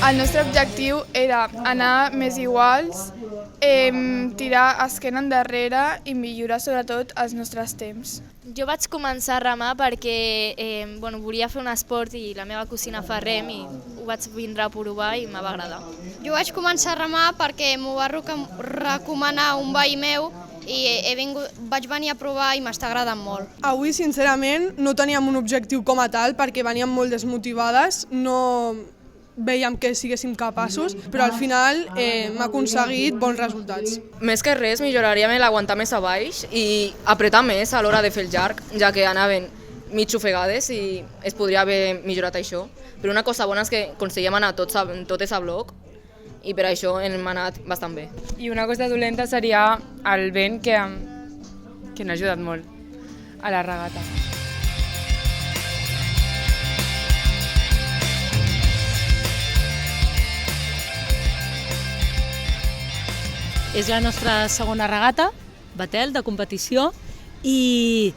El nostre objectiu era anar més iguals, tirar esquena endarrere i millorar sobretot els nostres temps. Jo vaig començar a remar perquè volia fer un esport i la meva cosina fa rem i ho vaig vindre a provar i em va agradar. Jo vaig començar a remar perquè m'ho va recomanar un veí meu i vaig venir a provar i m'està agradant molt. Avui, sincerament, no teníem un objectiu com a tal perquè veníem molt desmotivades, no veiem que siguéssim capaços, però al final hem aconseguit bons resultats. Més que res, milloraríem l'aguantar més a baix i apretar més a l'hora de fer el llarg, ja que anaven mig ofegades i es podria haver millorat això. Però una cosa bona és que aconseguíem anar totes a bloc i per això hem anat bastant bé. I una cosa dolenta seria el vent que no ha ajudat molt a la regata. És la nostra segona regata, batel, de competició, i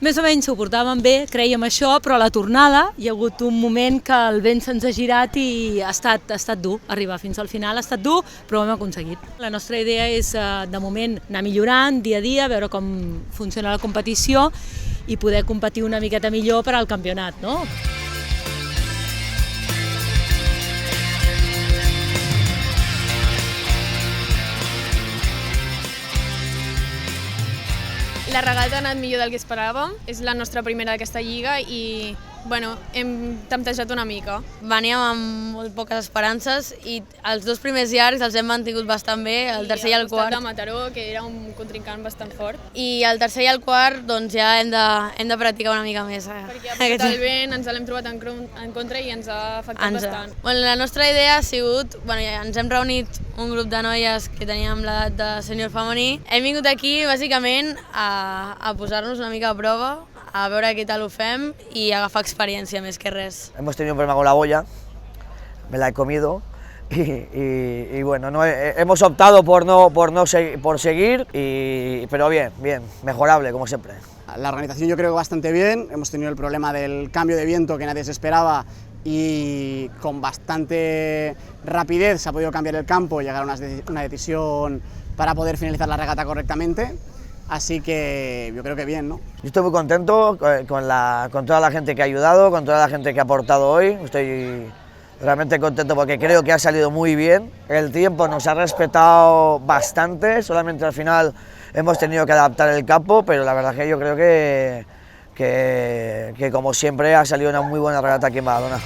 més o menys ho portàvem bé, creiem això, però a la tornada hi ha hagut un moment que el vent se'ns ha girat i ha estat dur. Arribar fins al final ha estat dur, però ho hem aconseguit. La nostra idea és, de moment, anar millorant dia a dia, veure com funciona la competició i poder competir una miqueta millor per al campionat, no? La regata ha anat millor del que esperàvem, és la nostra primera d'aquesta lliga i hem temptejat una mica. Veníem amb molt poques esperances i els dos primers llargs els hem mantingut bastant bé, el tercer i el quart. I al costat de Mataró, que era un contrincant bastant fort. I el tercer i el quart doncs ja hem de practicar una mica més. Perquè ha posat el vent, ens l'hem trobat en contra i ens ha afectat bastant. La nostra idea ha sigut, ens hem reunit un grup de noies que teníem l'edat de sènior femení. Hem vingut aquí bàsicament a posar-nos una mica a prova, a veure què tal ho fem y agafar experiencia més que res. Hemos tenido un problema con la boya, me la he comido y bueno, hemos optado por seguir, pero bien, mejorable como siempre. La organización yo creo que bastante bien, hemos tenido el problema del cambio de viento que nadie se esperaba y con bastante rapidez se ha podido cambiar el campo y llegar a una decisión para poder finalizar la regata correctamente. Así que yo creo que bien, ¿no? Yo estoy muy contento con toda la gente que ha ayudado, con toda la gente que ha aportado hoy. Estoy realmente contento porque creo que ha salido muy bien. El tiempo nos ha respetado bastante, solamente al final hemos tenido que adaptar el campo, pero la verdad que yo creo que como siempre ha salido una muy buena regata aquí en Badalona.